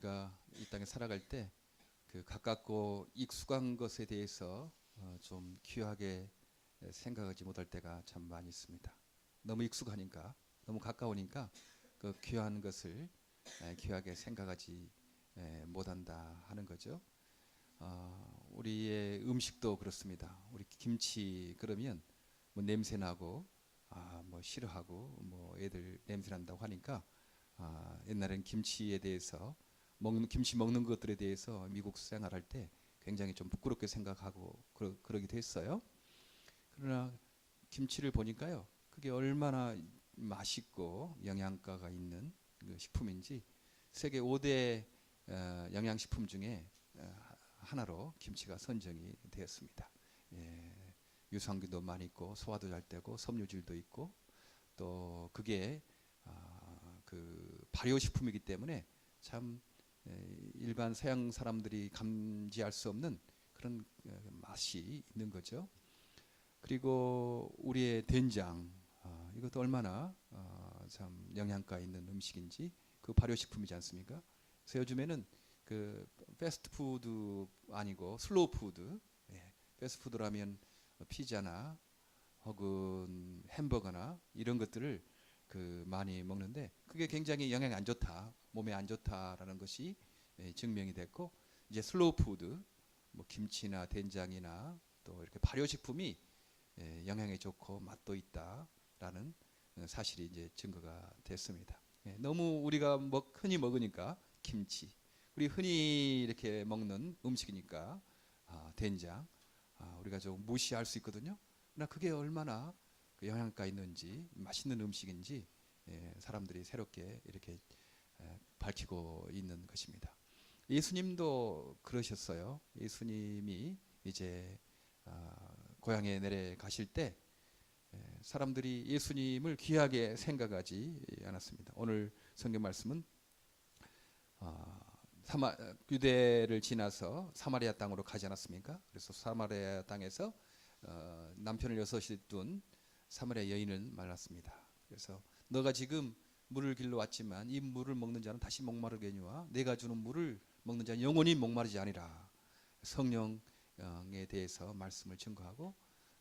우리가 이 땅에 살아갈 때 그 가깝고 익숙한 것에 대해서 좀 귀하게 생각하지 못할 때가 참 많이 있습니다. 너무 익숙하니까, 너무 가까우니까 그 귀한 것을 귀하게 생각하지 못한다 하는 거죠. 우리의 음식도 그렇습니다. 우리 김치 그러면 뭐 냄새 나고 뭐 싫어하고 뭐 애들 냄새 난다고 하니까 옛날엔 김치에 대해서 김치 먹는 것들에 대해서 미국 생활할 때 굉장히 좀 부끄럽게 생각하고 그러기도 했어요. 그러나 김치를 보니까요, 그게 얼마나 맛있고 영양가가 있는 그 식품인지 세계 5대 영양식품 중에 하나로 김치가 선정이 되었습니다. 예, 유산균도 많이 있고 소화도 잘 되고 섬유질도 있고 또 그게 그 발효식품이기 때문에 참 일반 서양 사람들이 감지할 수 없는 그런 맛이 있는 거죠. 그리고 우리의 된장, 이것도 얼마나 참 영양가 있는 음식인지 그 발효식품이지 않습니까? 그래서 요즘에는 그 패스트푸드 아니고 슬로우푸드, 패스트푸드라면 피자나 혹은 햄버거나 이런 것들을 그 많이 먹는데 그게 굉장히 영양이 안 좋다, 몸에 안 좋다라는 것이 증명이 됐고, 이제 슬로우 푸드, 뭐 김치나 된장이나 또 이렇게 발효식품이 영양에 좋고 맛도 있다라는 사실이 이제 증거가 됐습니다. 너무 우리가 흔히 먹으니까 김치, 우리 흔히 이렇게 먹는 음식이니까 된장, 우리가 좀 무시할 수 있거든요. 그러나 그게 얼마나 그 영양가 있는지 맛있는 음식인지 사람들이 새롭게 이렇게 밝히고 있는 것입니다. 예수님도 그러셨어요. 예수님이 이제 고향에 내려가실 때 사람들이 예수님을 귀하게 생각하지 않았습니다. 오늘 성경 말씀은 유대를 지나서 사마리아 땅으로 가지 않았습니까? 그래서 사마리아 땅에서 남편을 여섯이 둔 사마리아 여인을 만났습니다. 그래서 너가 지금 물을 길러 왔지만 이 물을 먹는 자는 다시 목마르겠니와 내가 주는 물을 먹는 자는 영원히 목마르지 아니라, 성령에 대해서 말씀을 증거하고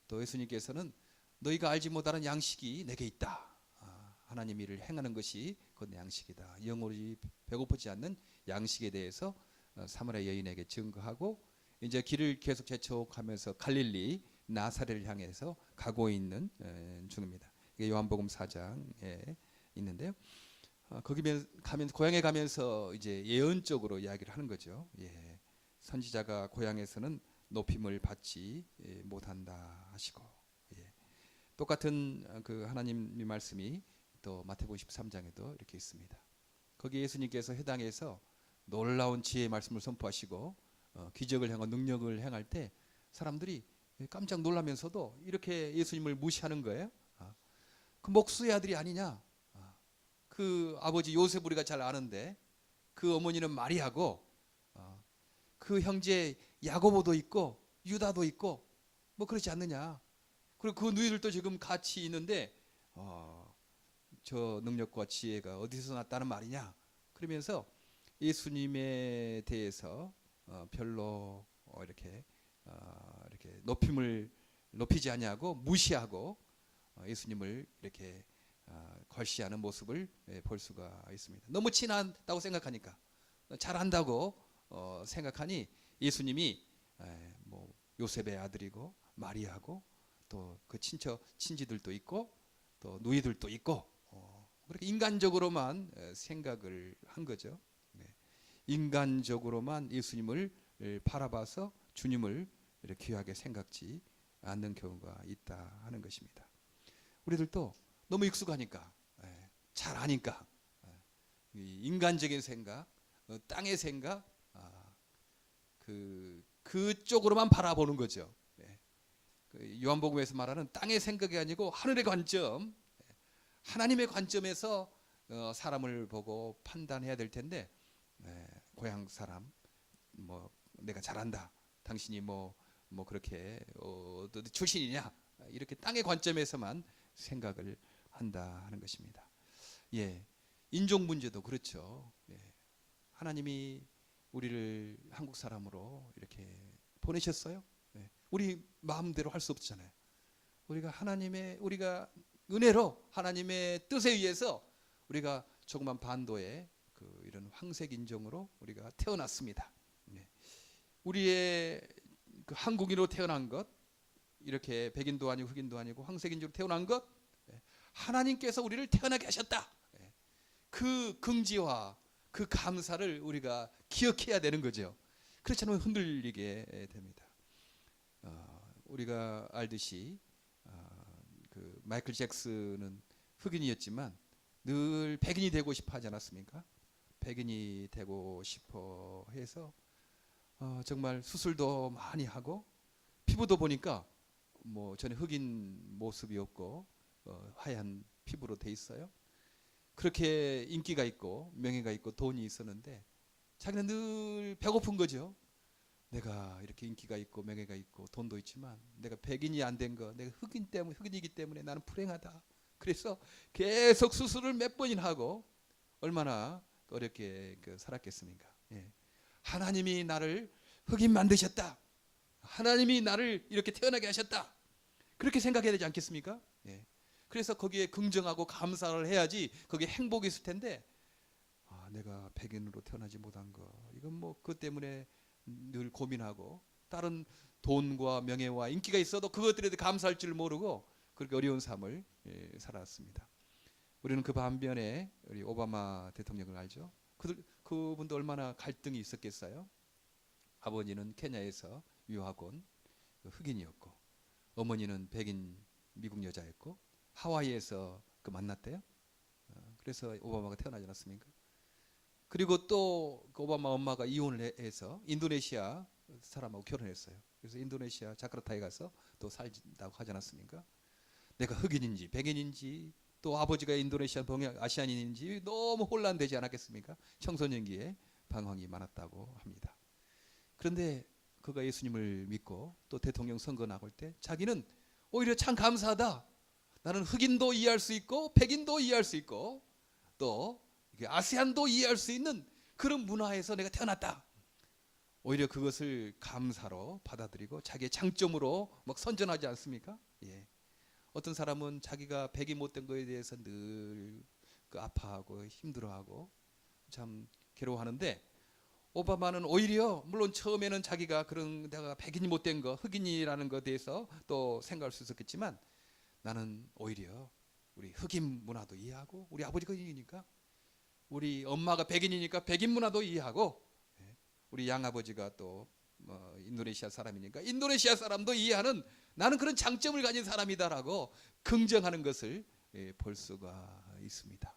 또 예수님께서는 너희가 알지 못하는 양식이 내게 있다. 하나님 일을 행하는 것이 곧 양식이다. 영원히 배고프지 않는 양식에 대해서 사마리아 여인에게 증거하고 이제 길을 계속 재촉하면서 갈릴리 나사렛을 향해서 가고 있는 중입니다. 이게 요한복음 4장에 있는데요. 거기 가면 고향에 가면서 이제 예언적으로 이야기를 하는 거죠. 선지자가 고향에서는 높임을 받지 못한다 하시고, 똑같은 그 하나님의 말씀이 또 마태복음 13장에도 이렇게 있습니다. 거기 예수님께서 해당해서 놀라운 지혜의 말씀을 선포하시고 기적을 행하고 능력을 행할 때 사람들이 깜짝 놀라면서도 이렇게 예수님을 무시하는 거예요. 그 목수의 아들이 아니냐? 그 아버지 요셉 우리가 잘 아는데 그 어머니는 마리아고 그 형제 야고보도 있고 유다도 있고 뭐 그렇지 않느냐? 그리고 그 누이들도 지금 같이 있는데 저 능력과 지혜가 어디서 났다는 말이냐? 그러면서 예수님에 대해서 별로 이렇게 높이지 아니하고 무시하고 예수님을 이렇게 괄시하는 모습을 볼 수가 있습니다. 너무 친하다고 생각하니까, 잘한다고 생각하니 예수님이 뭐 요셉의 아들이고 마리아고 또 그 친지들도 있고 또 누이들도 있고 그렇게 인간적으로만 생각을 한 거죠. 인간적으로만 예수님을 바라봐서 주님을 이렇게 귀하게 생각지 않는 경우가 있다 하는 것입니다. 우리들도 너무 익숙하니까, 잘 아니까 인간적인 생각, 땅의 생각, 그쪽으로만 바라보는 거죠. 요한복음에서 말하는 땅의 생각이 아니고 하늘의 관점, 하나님의 관점에서 사람을 보고 판단해야 될 텐데, 고향 사람 뭐 내가 잘한다, 당신이 뭐 그렇게 출신이냐, 이렇게 땅의 관점에서만 생각을 한다 하는 것입니다. 인종 문제도 그렇죠. 하나님이 우리를 한국 사람으로 이렇게 보내셨어요. 예. 우리 마음대로 할 수 없잖아요. 우리가 은혜로 하나님의 뜻에 의해서 우리가 조그만 반도에 이런 황색 인종으로 우리가 태어났습니다. 예. 우리의 한국인으로 태어난 것, 이렇게 백인도 아니고 흑인도 아니고 황색 인종으로 태어난 것, 하나님께서 우리를 태어나게 하셨다. 그 긍지와 그 감사를 우리가 기억해야 되는 거죠. 그렇지 않으면 흔들리게 됩니다. 우리가 알듯이 그 마이클 잭슨은 흑인이었지만 늘 백인이 되고 싶어 하지 않았습니까? 백인이 되고 싶어 해서 정말 수술도 많이 하고 피부도 보니까 뭐 전에 흑인 모습이 없고 하얀 피부로 돼 있어요. 그렇게 인기가 있고 명예가 있고 돈이 있었는데 자기는 늘 배고픈 거죠. 내가 이렇게 인기가 있고 명예가 있고 돈도 있지만 내가 백인이 안 된 거, 내가 흑인이기 때문에 나는 불행하다. 그래서 계속 수술을 몇 번이나 하고 얼마나 어렵게 살았겠습니까? 예. 하나님이 나를 흑인 만드셨다. 하나님이 나를 이렇게 태어나게 하셨다. 그렇게 생각해야 되지 않겠습니까? 예. 그래서 거기에 긍정하고 감사를 해야지 거기에 행복이 있을 텐데 내가 백인으로 태어나지 못한 거 이건 뭐 그것 때문에 늘 고민하고 다른 돈과 명예와 인기가 있어도 그것들에 대해 감사할 줄 모르고 그렇게 어려운 삶을 살았습니다. 우리는 그 반면에 우리 오바마 대통령을 알죠? 그분도 얼마나 갈등이 있었겠어요? 아버지는 케냐에서 유학 온 흑인이었고 어머니는 백인 미국 여자였고 하와이에서 만났대요. 그래서 오바마가 태어나지 않았습니까? 그리고 또 그 오바마 엄마가 이혼을 해서 인도네시아 사람하고 결혼했어요. 그래서 인도네시아 자카르타에 가서 또 살다고 하지 않았습니까? 내가 흑인인지 백인인지 또 아버지가 인도네시아 아시안인인지 너무 혼란되지 않았겠습니까? 청소년기에 방황이 많았다고 합니다. 그런데 그가 예수님을 믿고 또 대통령 선거 나올 때 자기는 오히려 참 감사하다. 나는 흑인도 이해할 수 있고 백인도 이해할 수 있고 또 아세안도 이해할 수 있는 그런 문화에서 내가 태어났다. 오히려 그것을 감사로 받아들이고 자기의 장점으로 막 선전하지 않습니까? 예. 어떤 사람은 자기가 백이 못된 것에 대해서 늘 아파하고 힘들어하고 참 괴로워하는데 오바마는 오히려 물론 처음에는 자기가 그런 내가 백인이 못된 거 흑인이라는 것에 대해서 또 생각할 수 있었겠지만 나는 오히려 우리 흑인 문화도 이해하고 우리 아버지가 흑인이니까 우리 엄마가 백인이니까 백인 문화도 이해하고 우리 양아버지가 또 인도네시아 사람이니까 인도네시아 사람도 이해하는 나는 그런 장점을 가진 사람이다라고 긍정하는 것을 볼 수가 있습니다.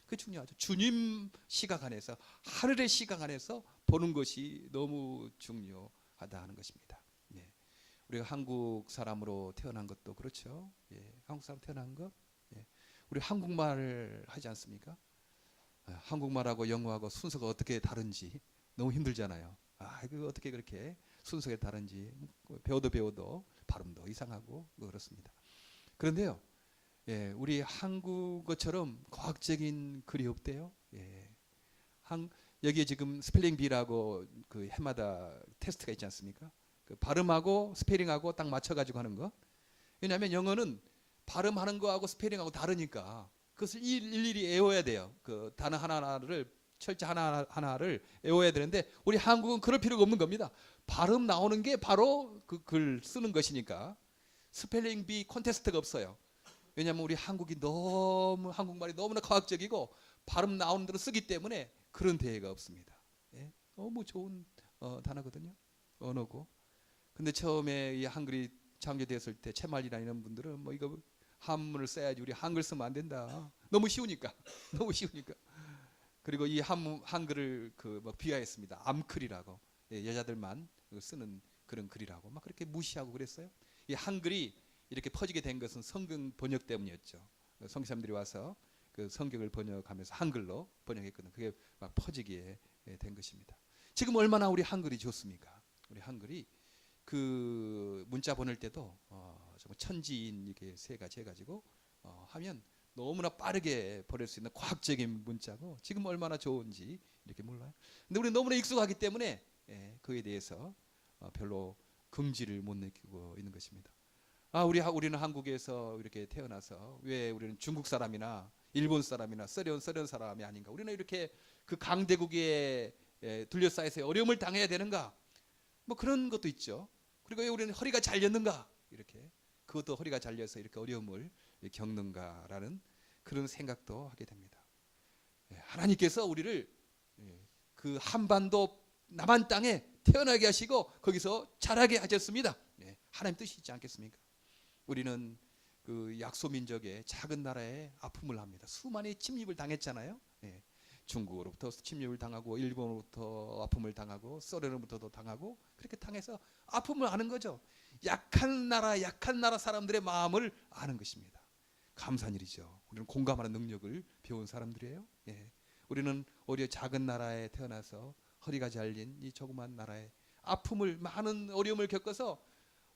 그게 중요하죠. 주님 시각 안에서 하늘의 시각 안에서 보는 것이 너무 중요하다 하는 것입니다. 우리가 한국 사람으로 태어난 것도 그렇죠. 한국 사람 태어난 것 우리 한국말을 하지 않습니까? 한국말하고 영어하고 순서가 어떻게 다른지 너무 힘들잖아요. 그 어떻게 그렇게 순서가 다른지 배워도 발음도 이상하고 그렇습니다. 그런데요, 우리 한국어처럼 과학적인 글이 없대요. 여기에 지금 스펠링 비라고 그 해마다 테스트가 있지 않습니까? 그 발음하고 스페링하고 딱 맞춰가지고 하는 거. 왜냐하면 영어는 발음하는 거하고 스페링하고 다르니까 그것을 일일이 외워야 돼요. 그 단어 하나하나를 철자 하나하나를 외워야 되는데 우리 한국은 그럴 필요가 없는 겁니다. 발음 나오는 게 바로 그 글 쓰는 것이니까 스펠링 비 콘테스트가 없어요. 왜냐하면 우리 한국말이 너무나 과학적이고 발음 나오는 대로 쓰기 때문에 그런 대회가 없습니다. 너무 좋은 단어거든요. 언어고. 근데 처음에 이 한글이 창조되었을 때 채말이나 이런 분들은 뭐 이거 한문을 써야지 우리 한글 쓰면 안 된다. 너무 쉬우니까. 너무 쉬우니까. 그리고 이 한글을 막 비하했습니다. 암글이라고. 여자들만 쓰는 그런 글이라고 막 그렇게 무시하고 그랬어요. 이 한글이 이렇게 퍼지게 된 것은 성경 번역 때문이었죠. 성교사님들이 와서 그 성경을 번역하면서 한글로 번역했거든요. 그게 막 퍼지게 된 것입니다. 지금 얼마나 우리 한글이 좋습니까? 우리 한글이 그 문자 보낼 때도 정말 천지인 이게 세 가지 해가지고 하면 너무나 빠르게 보낼 수 있는 과학적인 문자고 지금 얼마나 좋은지 이렇게 몰라요. 근데 우리 너무나 익숙하기 때문에 그에 대해서 별로 긍지를 못 느끼고 있는 것입니다. 우리는 한국에서 이렇게 태어나서 왜 우리는 중국 사람이나 일본 사람이나 소련 사람이 아닌가? 우리는 이렇게 그 강대국에 둘러싸여서 어려움을 당해야 되는가? 뭐 그런 것도 있죠. 그리고 왜 우리는 허리가 잘렸는가? 이렇게 그것도 허리가 잘려서 이렇게 어려움을 겪는가라는 그런 생각도 하게 됩니다. 하나님께서 우리를 그 한반도 남한 땅에 태어나게 하시고 거기서 자라게 하셨습니다. 하나님 뜻이지 않겠습니까? 우리는 그 약소민족의 작은 나라에 아픔을 합니다. 수많이 침입을 당했잖아요. 중국으로부터 침입을 당하고 일본으로부터 아픔을 당하고 소련으로부터도 당하고 그렇게 당해서 아픔을 아는 거죠. 약한 나라 사람들의 마음을 아는 것입니다. 감사한 일이죠. 우리는 공감하는 능력을 배운 사람들이에요. 우리는 오히려 작은 나라에 태어나서 허리가 잘린 이 조그만 나라에 아픔을 많은 어려움을 겪어서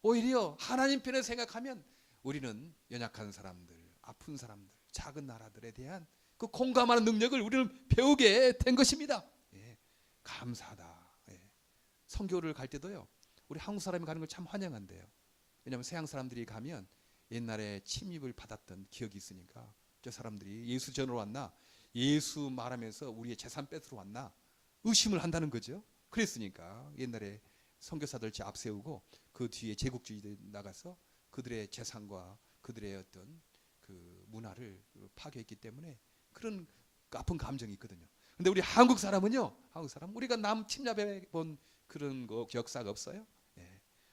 오히려 하나님 편을 생각하면 우리는 연약한 사람들, 아픈 사람들, 작은 나라들에 대한 그 공감하는 능력을 우리는 배우게 된 것입니다. 감사하다. 선교를 갈 때도요. 우리 한국 사람이 가는 걸 참 환영한대요. 왜냐하면 서양 사람들이 가면 옛날에 침입을 받았던 기억이 있으니까 저 사람들이 예수 전으로 왔나? 예수 말하면서 우리의 재산 뺏으러 왔나? 의심을 한다는 거죠. 그랬으니까 옛날에 선교사들 앞세우고 그 뒤에 제국주의들이 나가서 그들의 재산과 그들의 어떤 그 문화를 파괴했기 때문에 그런 아픈 감정이 있거든요. 근데 우리 한국 사람은요, 우리가 남 침략해 본 그런 거 역사가 없어요.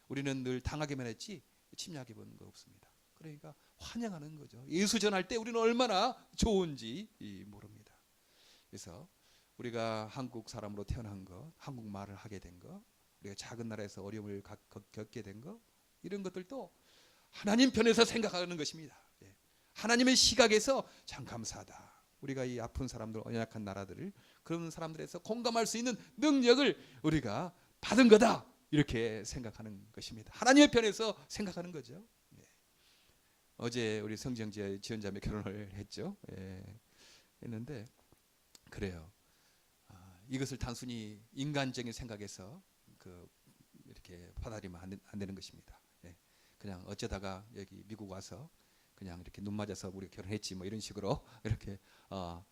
우리는 늘 당하기만 했지 침략해 본 거 없습니다. 그러니까 환영하는 거죠. 예수 전할 때 우리는 얼마나 좋은지 모릅니다. 그래서 우리가 한국 사람으로 태어난 거, 한국말을 하게 된 거, 우리가 작은 나라에서 어려움을 겪게 된 거, 이런 것들도 하나님 편에서 생각하는 것입니다. 하나님의 시각에서 참 감사하다. 우리가 이 아픈 사람들, 연약한 나라들을 그런 사람들에서 공감할 수 있는 능력을 우리가 받은 거다. 이렇게 생각하는 것입니다. 하나님의 편에서 생각하는 거죠. 어제 우리 성정지 지연자매 결혼을 했죠. 했는데 그래요. 이것을 단순히 인간적인 생각에서 이렇게 받아들이면 안 되는 것입니다. 그냥 어쩌다가 여기 미국 와서 그냥 이렇게 눈 맞아서 우리 결혼했지 뭐 이런 식으로 이렇게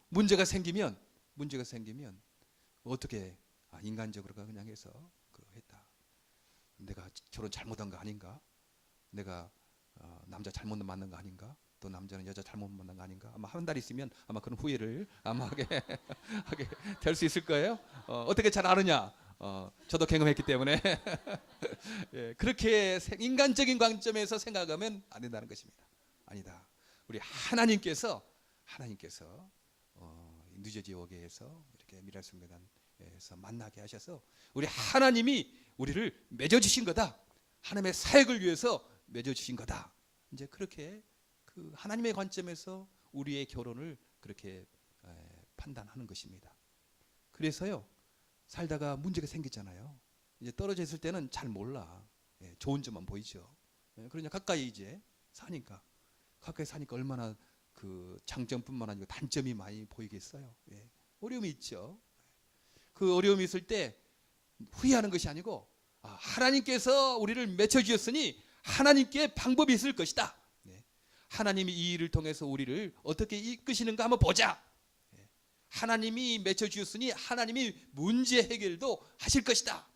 문제가 생기면 어떻게 인간적으로 그냥 해서 했다. 내가 결혼 잘못한 거 아닌가? 내가 남자 잘못 만난 거 아닌가? 또 남자는 여자 잘못 만난 거 아닌가? 아마 한 달 있으면 아마 그런 후회를 아마 하게 될 수 있을 거예요. 어떻게 잘 아느냐? 저도 경험했기 때문에 그렇게 인간적인 관점에서 생각하면 안 된다는 것입니다. 아니다. 우리 하나님께서 뉴저지 워계에서 이렇게 미랄성교단에서 만나게 하셔서 우리 하나님이 우리를 맺어주신 거다. 하나님의 사역을 위해서 맺어주신 거다. 이제 그렇게 그 하나님의 관점에서 우리의 결혼을 그렇게 판단하는 것입니다. 그래서요, 살다가 문제가 생기잖아요. 이제 떨어져 있을 때는 잘 몰라. 좋은 점만 보이죠. 그러냐 가까이 이제 가까이 사니까 얼마나 그 장점뿐만 아니고 단점이 많이 보이겠어요. 어려움이 있죠. 그 어려움이 있을 때 후회하는 것이 아니고 하나님께서 우리를 맺혀주셨으니 하나님께 방법이 있을 것이다. 하나님이 이 일을 통해서 우리를 어떻게 이끄시는가 한번 보자. 하나님이 맺혀주셨으니 하나님이 문제 해결도 하실 것이다.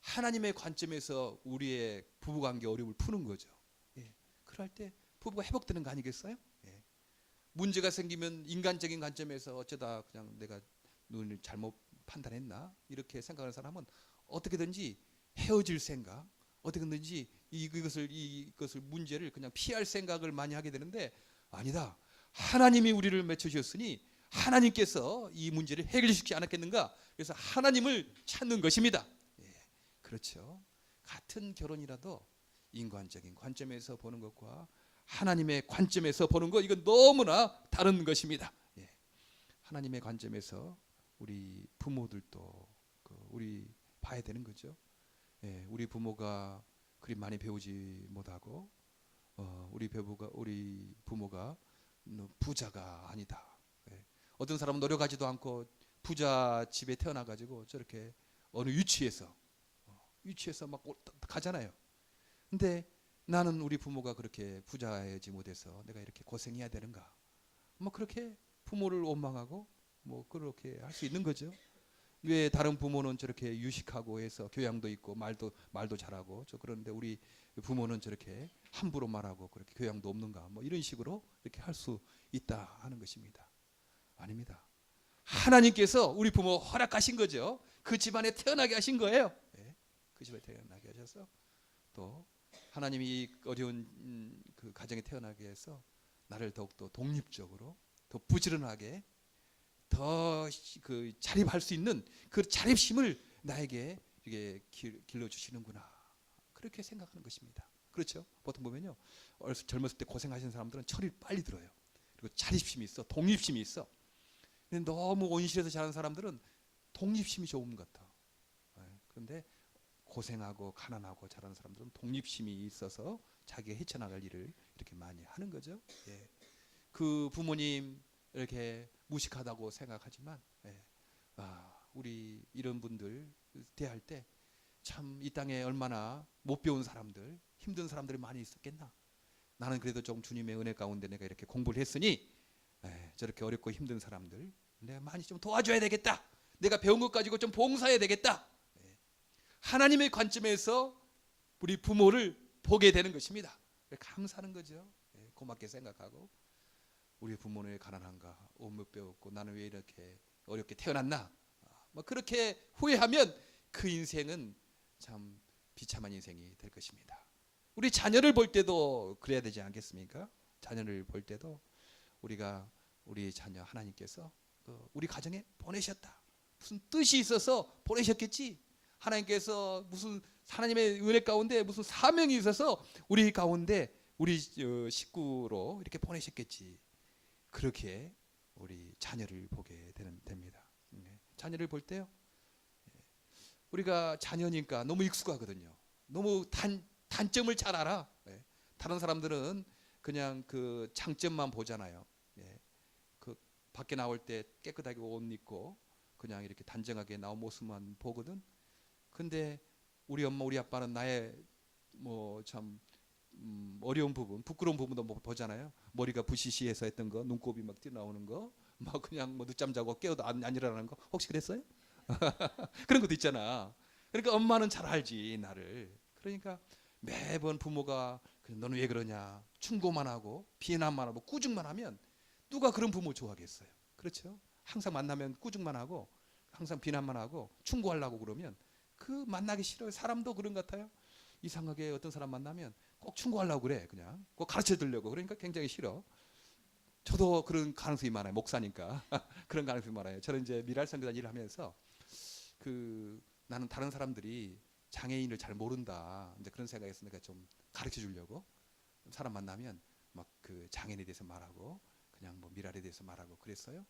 하나님의 관점에서 우리의 부부관계 어려움을 푸는 거죠. 그럴 때 부부가 회복되는 거 아니겠어요? 문제가 생기면 인간적인 관점에서 어쩌다 그냥 내가 눈을 잘못 판단했나 이렇게 생각하는 사람은 어떻게든지 헤어질 생각, 어떻게든지 이것을 문제를 그냥 피할 생각을 많이 하게 되는데 아니다. 하나님이 우리를 맺혀주셨으니 하나님께서 이 문제를 해결시키지 않았겠는가? 그래서 하나님을 찾는 것입니다. 그렇죠. 같은 결혼이라도 인간적인 관점에서 보는 것과 하나님의 관점에서 보는 것 이건 너무나 다른 것입니다. 하나님의 관점에서 우리 부모들도 우리 봐야 되는 거죠. 우리 부모가 그리 많이 배우지 못하고 우리 부모가 너 부자가 아니다. 예. 어떤 사람은 노력하지도 않고 부자 집에 태어나가지고 저렇게 어느 유치해서 막 가잖아요. 근데 나는 우리 부모가 그렇게 부자이지 못해서 내가 이렇게 고생해야 되는가? 뭐 그렇게 부모를 원망하고 뭐 그렇게 할 수 있는 거죠. 왜 다른 부모는 저렇게 유식하고 해서 교양도 있고 말도 잘하고 저 그런데 우리 부모는 저렇게 함부로 말하고 그렇게 교양도 없는가? 뭐 이런 식으로 이렇게 할 수 있다 하는 것입니다. 아닙니다. 하나님께서 우리 부모 허락하신 거죠. 그 집안에 태어나게 하신 거예요. 네, 그 집안에 태어나게 하셔서 또 하나님이 이 어려운 그 가정에 태어나게 해서 나를 더욱더 독립적으로 더 부지런하게 더 그 자립할 수 있는 그 자립심을 나에게 이게 길러 주시는구나. 그렇게 생각하는 것입니다. 그렇죠? 보통 보면요, 젊었을 때 고생하신 사람들은 철이 빨리 들어요. 그리고 자립심이 있어, 독립심이 있어. 근데 너무 온실에서 자란 사람들은 독립심이 좋은 것 같아. 그런데 고생하고 가난하고 자란 사람들은 독립심이 있어서 자기가 헤쳐나갈 일을 이렇게 많이 하는 거죠. 예. 그 부모님 이렇게 무식하다고 생각하지만 우리 이런 분들 대할 때 참 이 땅에 얼마나 못 배운 사람들, 힘든 사람들이 많이 있었겠나. 나는 그래도 좀 주님의 은혜 가운데 내가 이렇게 공부를 했으니 저렇게 어렵고 힘든 사람들 내가 많이 좀 도와줘야 되겠다. 내가 배운 것 가지고 좀 봉사해야 되겠다. 하나님의 관점에서 우리 부모를 보게 되는 것입니다. 감사하는 거죠. 고맙게 생각하고 우리 부모는 왜 가난한가, 못 배웠고 나는 왜 이렇게 어렵게 태어났나. 뭐 그렇게 후회하면 그 인생은 참 비참한 인생이 될 것입니다. 우리 자녀를 볼 때도 그래야 되지 않겠습니까? 자녀를 볼 때도 우리가 우리 자녀 하나님께서 우리 가정에 보내셨다. 무슨 뜻이 있어서 보내셨겠지. 하나님께서 무슨 하나님의 은혜 가운데 무슨 사명이 있어서 우리 가운데 우리 식구로 이렇게 보내셨겠지. 그렇게 우리 자녀를 보게 됩니다. 자녀를 볼 때요, 우리가 자녀니까 너무 익숙하거든요. 너무 단점을 잘 알아. 다른 사람들은 그냥 그 장점만 보잖아요. 그 밖에 나올 때 깨끗하게 옷 입고 그냥 이렇게 단정하게 나온 모습만 보거든. 근데 우리 엄마 우리 아빠는 나의 뭐 참 어려운 부분, 부끄러운 부분도 뭐 보잖아요. 머리가 부시시해서 했던 거, 눈곱이 막 튀어나오는 거, 막 그냥 뭐 늦잠 자고 깨어도 안 일어나는 거, 혹시 그랬어요? 그런 것도 있잖아. 그러니까 엄마는 잘 알지 나를. 그러니까 매번 부모가 너는 왜 그러냐 충고만 하고 비난만 하고 꾸중만 하면 누가 그런 부모 좋아하겠어요? 그렇죠? 항상 만나면 꾸중만 하고 항상 비난만 하고 충고하려고 그러면 그 만나기 싫어요. 사람도 그런 것 같아요. 이상하게 어떤 사람 만나면 꼭 충고하려고 그래. 그냥 꼭 가르쳐 주려고. 그러니까 굉장히 싫어. 저도 그런 가능성이 많아요. 목사니까. 그런 가능성이 많아요. 저는 이제 미랄 선교단 일을 하면서 나는 다른 사람들이 장애인을 잘 모른다. 이제 그런 생각에서 내가 좀 가르쳐 주려고 사람 만나면 막 그 장애인에 대해서 말하고 그냥 뭐 미랄에 대해서 말하고 그랬어요.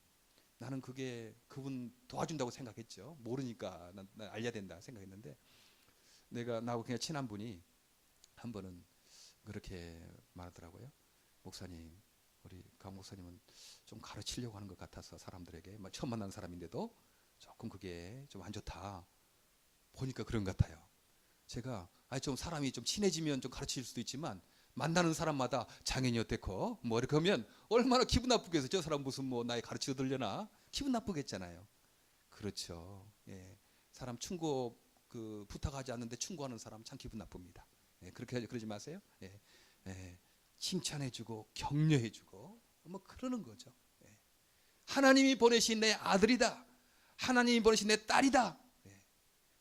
나는 그게 그분 도와준다고 생각했죠. 모르니까 난 알려야 된다 생각했는데 나하고 그냥 친한 분이 한 번은 그렇게 말하더라고요. 목사님, 우리 강 목사님은 좀 가르치려고 하는 것 같아서 사람들에게 처음 만난 사람인데도 조금 그게 좀 안 좋다. 보니까 그런 것 같아요. 제가 좀 사람이 좀 친해지면 좀 가르칠 수도 있지만 만나는 사람마다 장애인이 어땠고 뭐 이렇게 하면 얼마나 기분 나쁘겠어. 저 사람 무슨 뭐 나에 가르쳐 들려나 기분 나쁘겠잖아요. 그렇죠. 예. 사람 충고 부탁하지 않는데 충고하는 사람 참 기분 나쁩니다. 예. 그렇게 그러지 마세요. 예. 예. 칭찬해주고 격려해주고 뭐 그러는 거죠. 예. 하나님이 보내신 내 아들이다. 하나님이 보내신 내 딸이다. 예.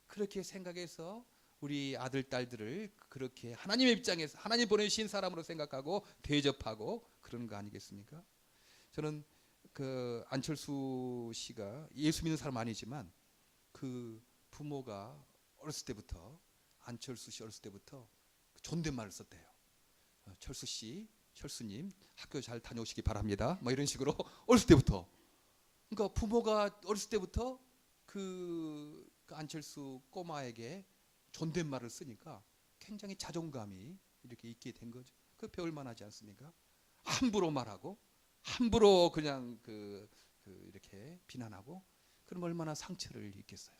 그렇게 생각해서 우리 아들 딸들을 그렇게 하나님의 입장에서 하나님 보내신 사람으로 생각하고 대접하고 그런 거 아니겠습니까? 저는 그 안철수 씨가 예수 믿는 사람 아니지만 그 부모가 어렸을 때부터 안철수 씨 어렸을 때부터 존댓말을 썼대요. 철수 씨, 철수님 학교 잘 다녀오시기 바랍니다. 뭐 이런 식으로 어렸을 때부터. 그러니까 부모가 어렸을 때부터 그 안철수 꼬마에게 존댓말을 쓰니까 굉장히 자존감이 이렇게 있게 된 거죠. 그 배울 만하지 않습니까? 함부로 말하고 함부로 그냥 이렇게 비난하고 그럼 얼마나 상처를 입겠어요.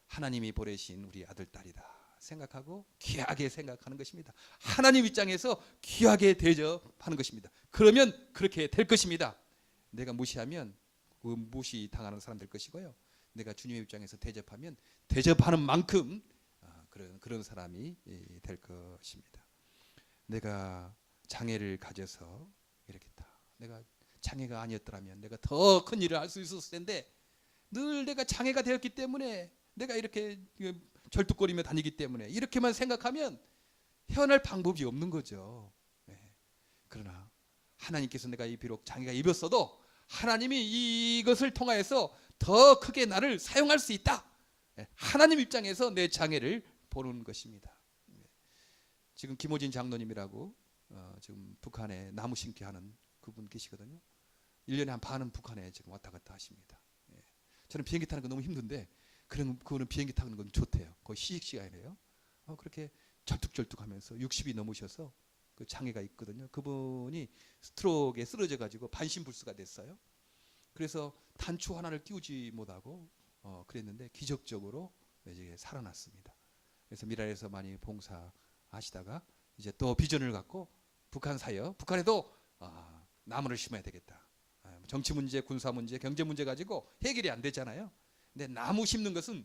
하나님이 보내신 우리 아들 딸이다 생각하고 귀하게 생각하는 것입니다. 하나님 입장에서 귀하게 대접하는 것입니다. 그러면 그렇게 될 것입니다. 내가 무시하면 무시 당하는 사람 될 것이고요. 내가 주님의 입장에서 대접하면 대접하는 만큼 그런 사람이 될 것입니다. 내가 장애를 가져서 이렇게 내가 장애가 아니었더라면 내가 더 큰 일을 할 수 있었을 텐데 늘 내가 장애가 되었기 때문에 내가 이렇게 절뚝거리며 다니기 때문에 이렇게만 생각하면 헤어날 방법이 없는 거죠. 네. 그러나 하나님께서 내가 비록 장애가 입었어도 하나님이 이것을 통하여서 더 크게 나를 사용할 수 있다. 네. 하나님 입장에서 내 장애를 보는 것입니다. 네. 지금 김호진 장로님이라고 지금 북한에 나무 심기 하는 그분 계시거든요. 1년에 한 반은 북한에 지금 왔다 갔다 하십니다. 예. 저는 비행기 타는 거 너무 힘든데 그거는 비행기 타는 건 좋대요. 거의 시식 시간이래요. 그렇게 절뚝절뚝하면서 60이 넘으셔서 그 장애가 있거든요. 그분이 스트로크에 쓰러져 가지고 반신불수가 됐어요. 그래서 단추 하나를 끼우지 못하고 그랬는데 기적적으로 이제 살아났습니다. 그래서 미랄에서 많이 봉사하시다가 이제 또 비전을 갖고 북한 사역, 북한에도 나무를 심어야 되겠다. 정치 문제, 군사 문제, 경제 문제 가지고 해결이 안 되잖아요. 근데 나무 심는 것은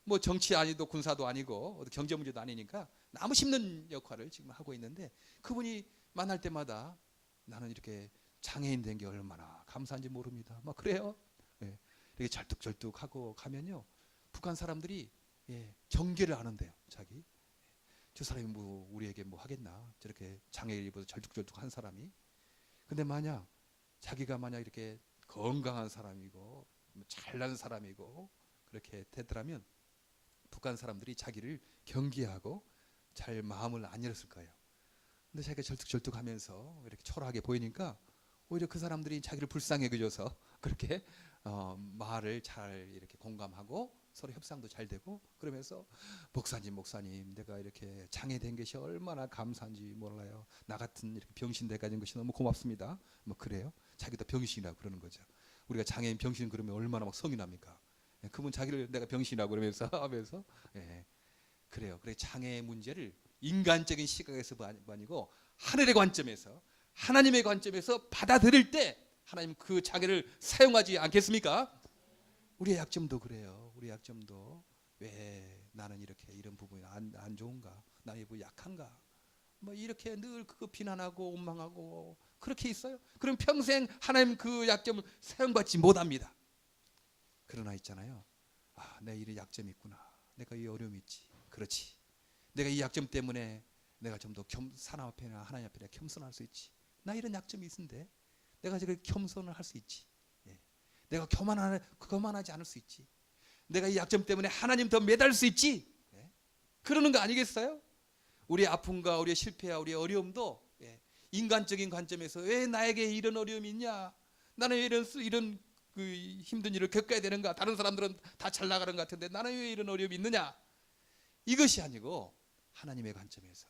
뭐 정치 아니도 군사도 아니고 경제 문제도 아니니까 나무 심는 역할을 지금 하고 있는데 그분이 만날 때마다 나는 이렇게 장애인 된 게 얼마나 감사한지 모릅니다. 막 그래요. 예. 이렇게 절뚝절뚝하고 가면요, 북한 사람들이 경계를 안 한대요. 자기 저 사람이 뭐 우리에게 뭐 하겠나, 저렇게 장애를 입어서 절뚝절뚝한 사람이. 근데 자기가 만약 이렇게 건강한 사람이고 잘난 사람이고 그렇게 되더라면 북한 사람들이 자기를 경계하고 잘 마음을 안 열었을 거예요. 근데 자기가 절뚝절뚝하면서 이렇게 초라하게 보이니까 오히려 그 사람들이 자기를 불쌍히 여겨줘서 그렇게 말을 잘 이렇게 공감하고 서로 협상도 잘 되고 그러면서 목사님 내가 이렇게 장애된 것이 얼마나 감사한지 몰라요. 나 같은 이렇게 병신 돼가진 것이 너무 고맙습니다. 뭐 그래요. 자기도 병신이라고 그러는 거죠. 우리가 장애인 병신 그러면 얼마나 막 성이 납니까. 그분 자기를 내가 병신이라고 그러면서 하면서 그래요. 그래 장애 문제를 인간적인 시각에서가 아니고 하늘의 관점에서, 하나님의 관점에서 받아들일 때 하나님 그 장애를 사용하지 않겠습니까? 우리의 약점도 그래요. 우리 약점도 왜 나는 이렇게 이런 부분이 안 좋은가? 나의 뭐 약한가? 뭐 이렇게 늘 그거 비난하고 원망하고 그렇게 있어요. 그럼 평생 하나님 그 약점을 사용받지 못합니다. 그러나 있잖아요. 내 이런 약점이 있구나. 내가 이 어려움이 있지. 그렇지. 내가 이 약점 때문에 내가 좀 더 사람 앞에나 하나님 앞에 겸손할 수 있지. 나 이런 약점이 있는데 내가 지금 겸손을 할 수 있지. 내가 교만하지 않을 수 있지. 내가 이 약점 때문에 하나님 더 매달 수 있지. 그러는 거 아니겠어요? 우리의 아픔과 우리의 실패와 우리의 어려움도 인간적인 관점에서 왜 나에게 이런 어려움이 있냐? 나는 왜 이런 그 힘든 일을 겪어야 되는가? 다른 사람들은 다 잘 나가는 것 같은데 나는 왜 이런 어려움이 있느냐? 이것이 아니고 하나님의 관점에서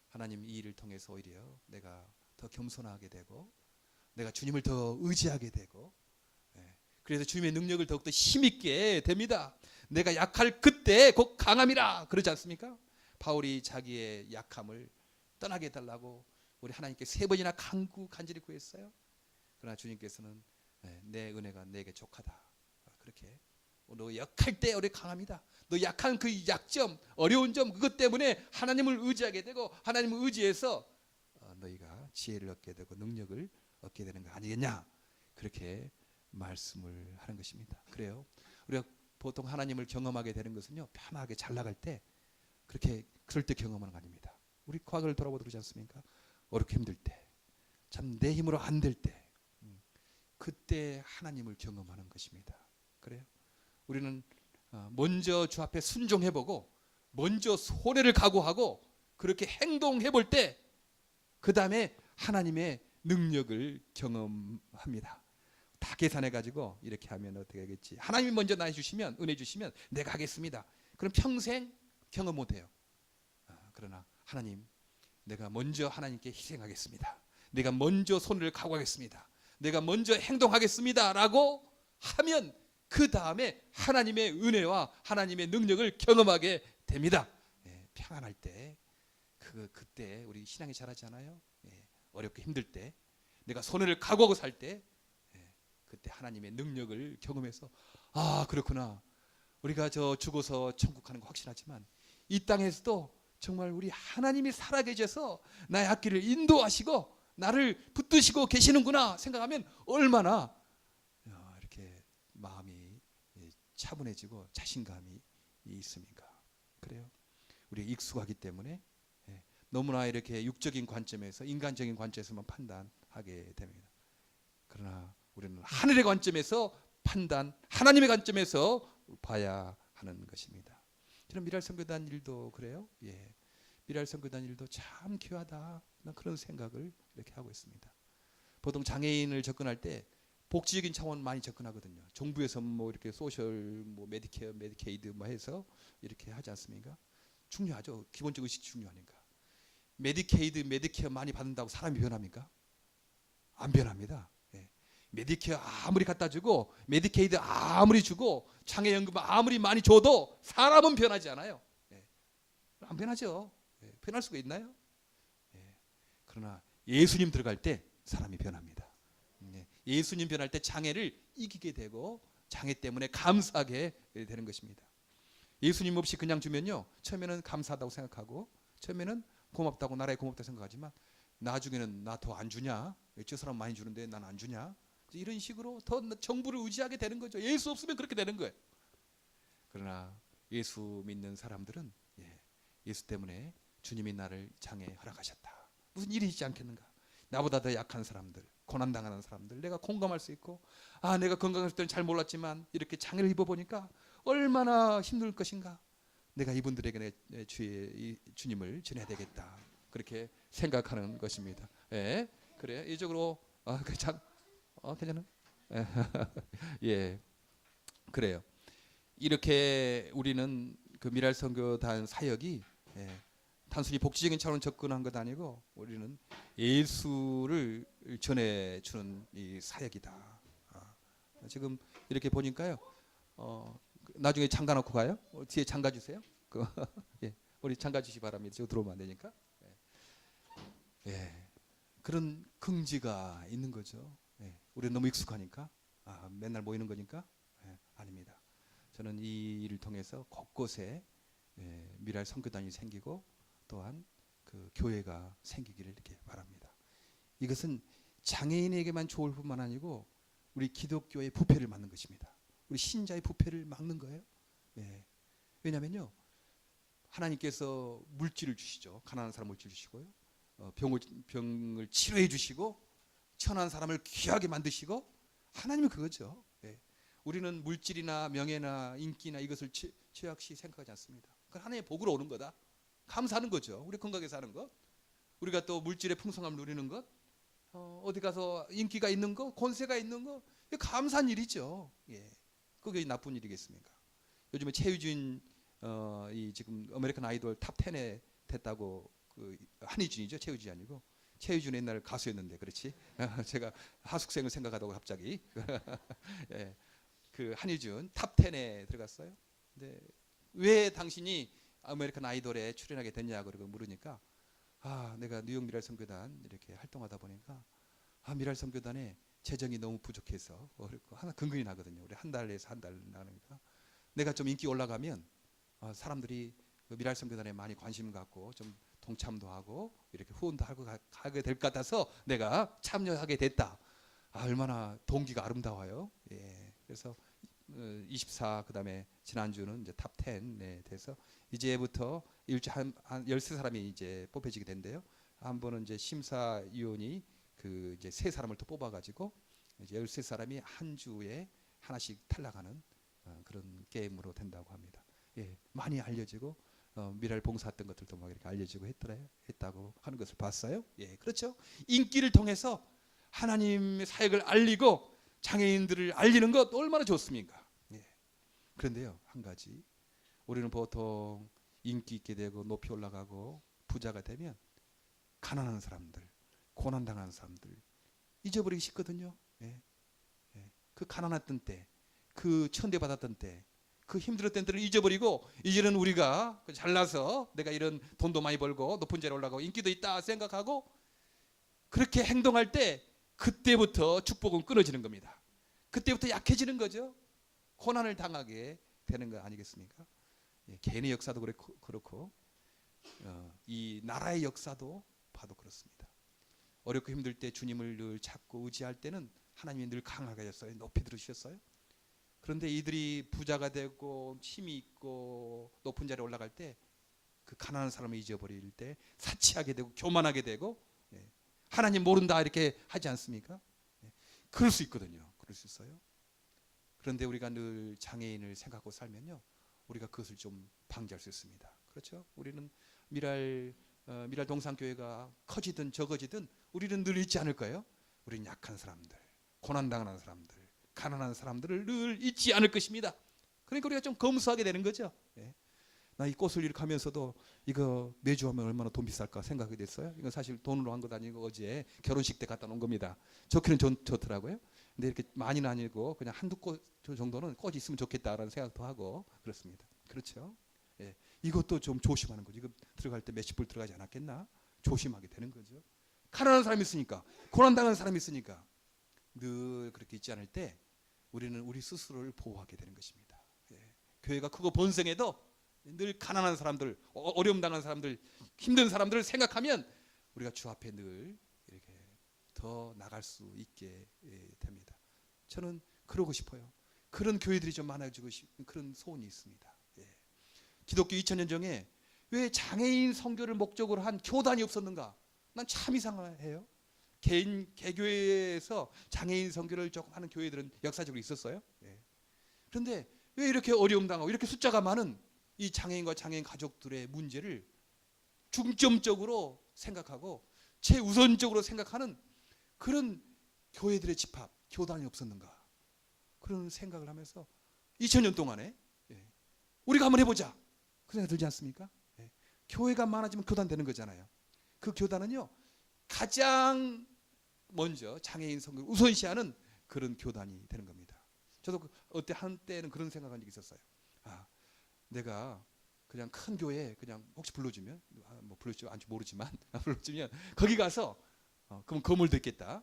하나님 이 일을 통해서 오히려 내가 더 겸손하게 되고 내가 주님을 더 의지하게 되고 그래서 주님의 능력을 더욱더 힘있게 됩니다. 내가 약할 그때 곧 강함이라 그러지 않습니까? 바울이 자기의 약함을 떠나게 해달라고 우리 하나님께 3번이나 간절히 구했어요. 그러나 주님께서는 내 은혜가 내게 족하다. 그렇게 너 약할 때 우리 강합니다. 너 약한 그 약점, 어려운 점 그것 때문에 하나님을 의지하게 되고 하나님을 의지해서 너희가 지혜를 얻게 되고 능력을 얻게 되는 거 아니겠냐? 그렇게 말씀을 하는 것입니다. 그래요. 우리가 보통 하나님을 경험하게 되는 것은요, 편하게 잘 나갈 때 그럴 때 경험하는 거 아닙니다. 우리 과거를 돌아보도 그러지 않습니까? 어렵게 힘들 때, 참 내 힘으로 안 될 때, 그때 하나님을 경험하는 것입니다. 그래요. 우리는 먼저 주 앞에 순종해보고 먼저 손해를 각오하고 그렇게 행동해볼 때 그 다음에 하나님의 능력을 경험합니다. 다 계산해가지고 이렇게 하면 어떻게 하겠지? 하나님이 먼저 나 주시면, 은혜 주시면 내가 하겠습니다. 그럼 평생 경험 못해요. 그러나 하나님, 내가 먼저 하나님께 희생하겠습니다. 내가 먼저 손을 각오하겠습니다. 내가 먼저 행동하겠습니다라고 하면 그 다음에 하나님의 은혜와 하나님의 능력을 경험하게 됩니다. 예, 평안할 때 그때 우리 신앙이 자라지 않아요? 예, 어렵고 힘들 때 내가 손해를 각오하고 살 때 그때 하나님의 능력을 경험해서 아 그렇구나. 우리가 저 죽어서 천국 가는 거 확신하지만 이 땅에서도 정말 우리 하나님이 살아계셔서 나의 앞길을 인도하시고 나를 붙드시고 계시는구나 생각하면 얼마나 이렇게 마음이 차분해지고 자신감이 있습니까? 그래요. 우리 익숙하기 때문에 너무나 이렇게 육적인 관점에서 인간적인 관점에서만 판단하게 됩니다. 그러나 우리는 하늘의 관점에서 판단, 하나님의 관점에서 봐야 하는 것입니다. 저는 미랄 선교단 일도 그래요. 예, 미랄 선교단 일도 참 귀하다. 난 그런 생각을 이렇게 하고 있습니다. 보통 장애인을 접근할 때 복지적인 차원 많이 접근하거든요. 정부에서 뭐 이렇게 소셜, 뭐 메디케어, 메디케이드 뭐 해서 이렇게 하지 않습니까? 중요하죠. 기본적 의식이 중요하니까. 메디케이드, 메디케어 많이 받는다고 사람이 변합니까? 안 변합니다. 예. 메디케어 아무리 갖다 주고 메디케이드 아무리 주고 장애연금 아무리 많이 줘도 사람은 변하지 않아요. 예. 안 변하죠. 예. 변할 수가 있나요? 예. 그러나 예수님 들어갈 때 사람이 변합니다. 예. 예수님 변할 때 장애를 이기게 되고 장애 때문에 감사하게 되는 것입니다. 예수님 없이 그냥 주면요 처음에는 감사하다고 생각하고 처음에는 고맙다고 나라에 고맙다고 생각하지만 나중에는 나 더 안 주냐? 저 사람 많이 주는데 난 안 주냐? 이런 식으로 더 정부를 의지하게 되는 거죠. 예수 없으면 그렇게 되는 거예요. 그러나 예수 믿는 사람들은 예수 때문에 주님이 나를 장애 허락하셨다. 무슨 일이 있지 않겠는가? 나보다 더 약한 사람들, 고난당하는 사람들 내가 공감할 수 있고 아 내가 건강했을 때는 잘 몰랐지만 이렇게 장애를 입어보니까 얼마나 힘들 것인가? 내가 이분들에게 내 주님을 전해야 되겠다. 그렇게 생각하는 것입니다. 예, 그래 이쪽으로 괜찮아? 괜찮아? 예, 그래요. 이렇게 우리는 그 미랄 선교단 사역이 단순히 복지적인 차원으로 접근한 것 아니고 우리는 예수를 전해주는 이 사역이다. 지금 이렇게 보니까요. 나중에 장가 놓고 가요? 뒤에 장가 주세요. 예, 우리 장가 주시 바랍니다. 저 들어오면 안 되니까. 예, 그런 긍지가 있는 거죠. 우리는 너무 익숙하니까 맨날 모이는 거니까 아닙니다. 저는 이 일을 통해서 곳곳에 미랄 선교단이 생기고 또한 그 교회가 생기기를 이렇게 바랍니다. 이것은 장애인에게만 좋을 뿐만 아니고 우리 기독교의 부패를 막는 것입니다. 우리 신자의 부패를 막는 거예요. 왜냐하면요 하나님께서 물질을 주시죠. 가난한 사람 물질 주시고요. 병을 치료해 주시고 천한 사람을 귀하게 만드시고 하나님은 그거죠. 우리는 물질이나 명예나 인기나 이것을 최악시 생각하지 않습니다. 그건 하나님의 복으로 오는 거다. 감사하는 거죠. 우리 건강하게 사는 것, 우리가 또 물질의 풍성함을 누리는 것, 어디 가서 인기가 있는 것, 권세가 있는 것, 이게 감사한 일이죠. 그게 나쁜 일이겠습니까? 요즘에 최유진 이 지금 아메리칸 아이돌 탑 10에 됐다고 그 한희준이죠. 최유진이 아니고 최유준 옛날 가수였는데 그렇지? 제가 하숙생을 생각하다가 갑자기 그 한희준 탑 10에 들어갔어요. 근데 왜 당신이 아메리칸 아이돌에 출연하게 됐냐고 그러고 물으니까 내가 뉴욕 미랄 선교단 이렇게 활동하다 보니까 미랄 선교단에 재정이 너무 부족해서 하나 근근이 나거든요. 우리 한 달에서 한 달 나니까 내가 좀 인기 올라가면 사람들이 그 미랄 선교단에 많이 관심 갖고 좀 동참도 하고 이렇게 후원도 하고 가게 될 것 같아서 내가 참여하게 됐다. 얼마나 동기가 아름다워요. 그래서 24 그다음에 지난주는 이제 탑 10에 돼서 이제부터 일주일 한 13사람이 이제 뽑혀지게 된대요. 한 번은 이제 심사위원이 그 이제 3사람을 또 뽑아 가지고 이제 13사람이 한 주에 하나씩 탈락하는 그런 게임으로 된다고 합니다. 많이 알려지고 미랄 봉사했던 것들도 막 이렇게 알려지고 했다고 하는 것을 봤어요. 그렇죠. 인기를 통해서 하나님의 사역을 알리고 장애인들을 알리는 것 얼마나 좋습니까? 그런데요, 한 가지 우리는 보통 인기 있게 되고 높이 올라가고 부자가 되면 가난한 사람들, 고난당한 사람들 잊어버리기 쉽거든요. 예. 예. 그 가난했던 때, 그 천대받았던 때, 그 힘들었던 때를 잊어버리고 이제는 우리가 잘나서 내가 이런 돈도 많이 벌고 높은 자리에 올라가고 인기도 있다 생각하고 그렇게 행동할 때 그때부터 축복은 끊어지는 겁니다. 그때부터 약해지는 거죠. 고난을 당하게 되는 거 아니겠습니까? 예, 개인의 역사도 그렇고 이 나라의 역사도 봐도 그렇습니다. 어렵고 힘들 때 주님을 늘 찾고 의지할 때는 하나님이 늘 강하게 하셨어요. 높이 들으셨어요. 그런데 이들이 부자가 되고 힘이 있고 높은 자리에 올라갈 때 그 가난한 사람을 잊어버릴 때 사치하게 되고 교만하게 되고 하나님 모른다 이렇게 하지 않습니까? 그럴 수 있거든요. 그럴 수 있어요. 그런데 우리가 늘 장애인을 생각하고 살면요, 우리가 그것을 좀 방지할 수 있습니다. 그렇죠? 우리는 미랄 동산교회가 커지든 적어지든 우리는 늘 잊지 않을까요? 우리는 약한 사람들, 고난당하는 사람들, 가난한 사람들을 늘 잊지 않을 것입니다. 그러니까 우리가 좀 검소하게 되는 거죠. 나 이 꽃을 이렇게 하면서도 이거 매주 하면 얼마나 돈 비쌀까 생각이 됐어요. 이건 사실 돈으로 한 것 아니고 어제 결혼식 때 갖다 놓은 겁니다. 좋기는 좋더라고요. 근데 이렇게 많이는 아니고 그냥 한두 꽃 정도는 꽃이 있으면 좋겠다라는 생각도 하고 그렇습니다. 그렇죠? 예. 이것도 좀 조심하는 거죠. 이거 들어갈 때 몇십 불 들어가지 않았겠나? 조심하게 되는 거죠. 가난한 사람이 있으니까, 고난당하는 사람이 있으니까 늘 그렇게 있지 않을 때 우리는 우리 스스로를 보호하게 되는 것입니다. 예. 교회가 크고 번성해도 늘 가난한 사람들, 어려움 당하는 사람들, 힘든 사람들을 생각하면 우리가 주 앞에 늘 이렇게 더 나갈 수 있게 됩니다. 저는 그러고 싶어요. 그런 교회들이 좀 많아지고 싶은 그런 소원이 있습니다. 예. 기독교 2000년 전에 왜 장애인 선교를 목적으로 한 교단이 없었는가? 난 참 이상해요. 개교회에서 장애인 선교를 조금 하는 교회들은 역사적으로 있었어요. 예. 그런데 왜 이렇게 어려움 당하고 이렇게 숫자가 많은 이 장애인과 장애인 가족들의 문제를 중점적으로 생각하고 최우선적으로 생각하는 그런 교회들의 집합, 교단이 없었는가? 그런 생각을 하면서 2000년 동안에 우리가 한번 해보자. 그 생각 들지 않습니까? 교회가 많아지면 교단 되는 거잖아요. 그 교단은요, 가장 먼저 장애인 선교를 우선시하는 그런 교단이 되는 겁니다. 저도 어때 한때는 그런 생각한 적이 있었어요. 내가 그냥 큰 교회 그냥 혹시 불러주면 뭐 불러주지 않지 모르지만 불러주면 거기 가서 그럼 건물도 있겠다.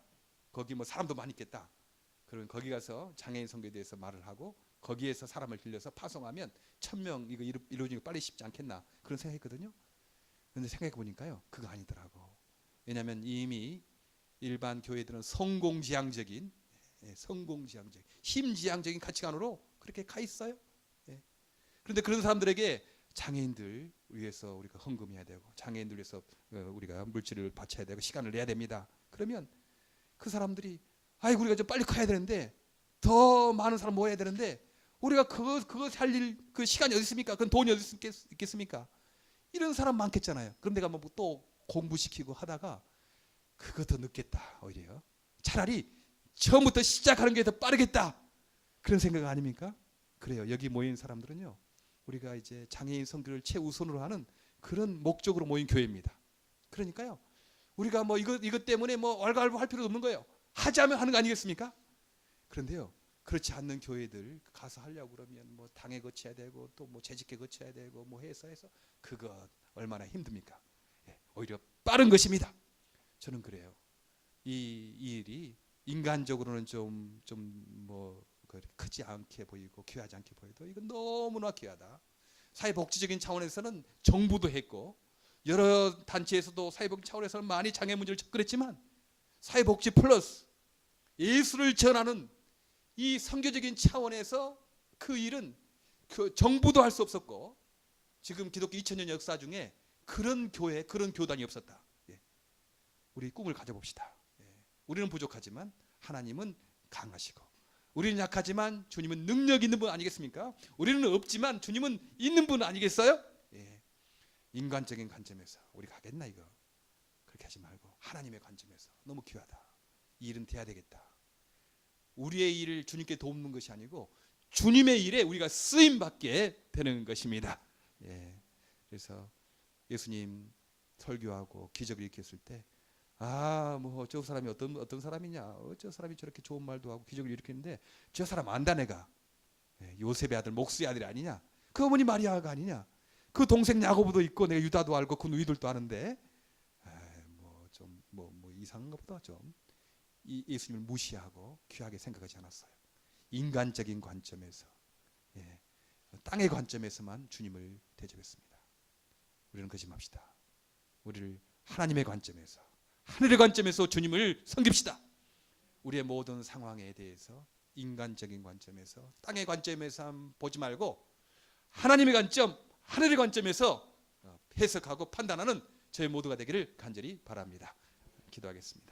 거기 뭐 사람도 많이 있겠다. 그러면 거기 가서 장애인 선교에 대해서 말을 하고 거기에서 사람을 길러서 파송하면 1000명 이거 이루어지는 거 빨리 쉽지 않겠나 그런 생각했거든요. 그런데 생각해 보니까요, 그거 아니더라고. 왜냐하면 이미 일반 교회들은 성공지향적인 힘지향적인 가치관으로 그렇게 가 있어요. 그런데 그런 사람들에게 장애인들 위해서 우리가 헌금해야 되고 장애인들 위해서 우리가 물질을 바쳐야 되고 시간을 내야 됩니다. 그러면 그 사람들이 아이고 우리가 좀 빨리 커야 되는데 더 많은 사람 모아야 되는데 우리가 그거 살릴 그 시간이 어디 있습니까? 그건 돈이 어디 있겠습니까? 이런 사람 많겠잖아요. 그럼 내가 뭐 또 공부시키고 하다가 그거 더 늦겠다. 오히려 차라리 처음부터 시작하는 게 더 빠르겠다. 그런 생각 아닙니까? 그래요. 여기 모인 사람들은요, 우리가 이제 장애인 선교를 최우선으로 하는 그런 목적으로 모인 교회입니다. 그러니까요, 우리가 뭐 이것 때문에 뭐 왈가왈부할 필요도 없는 거예요. 하자면 하는 거 아니겠습니까? 그런데요, 그렇지 않는 교회들 가서 하려고 그러면 뭐 당회 거쳐야 되고 또 뭐 재직회 거쳐야 되고 뭐 해서 그거 얼마나 힘듭니까? 오히려 빠른 것입니다. 저는 그래요. 이 일이 인간적으로는 좀 뭐 크지 않게 보이고 귀하지 않게 보여도 이건 너무나 귀하다. 사회복지적인 차원에서는 정부도 했고 여러 단체에서도 사회복지 차원에서는 많이 장애 문제를 접근했지만 사회복지 플러스 예수를 전하는 이 선교적인 차원에서 그 일은 그 정부도 할 수 없었고 지금 기독교 2000년 역사 중에 그런 교회, 그런 교단이 없었다. 우리 꿈을 가져봅시다. 우리는 부족하지만 하나님은 강하시고 우리는 약하지만 주님은 능력 있는 분 아니겠습니까? 우리는 없지만 주님은 있는 분 아니겠어요? 인간적인 관점에서 우리가 하겠나 이거? 그렇게 하지 말고 하나님의 관점에서 너무 귀하다. 이 일은 돼야 되겠다. 우리의 일을 주님께 돕는 것이 아니고 주님의 일에 우리가 쓰임 받게 되는 것입니다. 그래서 예수님 설교하고 기적을 일으켰을 때 뭐 저 사람이 어떤 사람이냐, 저 사람이 저렇게 좋은 말도 하고 기적을 일으키는데 저 사람 안다 내가. 요셉의 아들 목수의 아들이 아니냐, 그 어머니 마리아가 아니냐, 그 동생 야고보도 있고 내가 유다도 알고 그 누이들도 아는데 뭐 이상한 것보다 좀 예수님을 무시하고 귀하게 생각하지 않았어요. 인간적인 관점에서, 땅의 관점에서만 주님을 대접했습니다. 우리는 그러지 맙시다. 우리를 하나님의 관점에서, 하늘의 관점에서 주님을 섬깁시다. 우리의 모든 상황에 대해서 인간적인 관점에서, 땅의 관점에서 보지 말고 하나님의 관점, 하늘의 관점에서 해석하고 판단하는 저희 모두가 되기를 간절히 바랍니다. 기도하겠습니다.